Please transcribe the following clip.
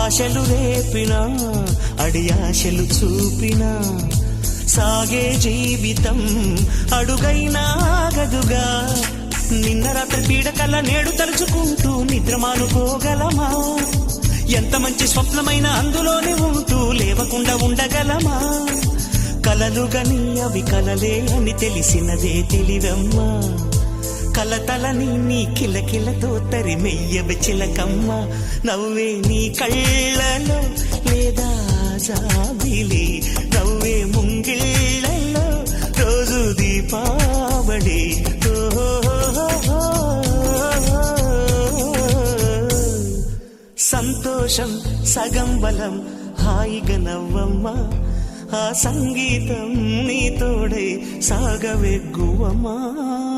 ఆశలు రేపినా అడియాశలు చూపినా సాగే జీవితం అడుగైనా ఆగదుగా. నిన్న రాత్రి పీడకల నేడు తలుచుకుంటూ నిద్రమానుకోగలమా? ఎంత మంచి స్వప్నమైన అందులోనే ఉంటూ లేవకుండా ఉండగలమా? కలలుగని అవి కలలే అని తెలిసినదే తెలివమ్మా. కలతలని నీ కిలకిలతో తరిమెయ్యవి చిలకమ్మ. నవ్వే నీ కళ్ళలో లేదా జాబిలి, నవ్వే ముంగిళ్ళలో రోజు దీపావళి. సంతోషం సగం బలం, హాయిగా నవ్వమ్మా. ఆ సంగీతం నీ తోడై సాగవెగ్గువమ్మా.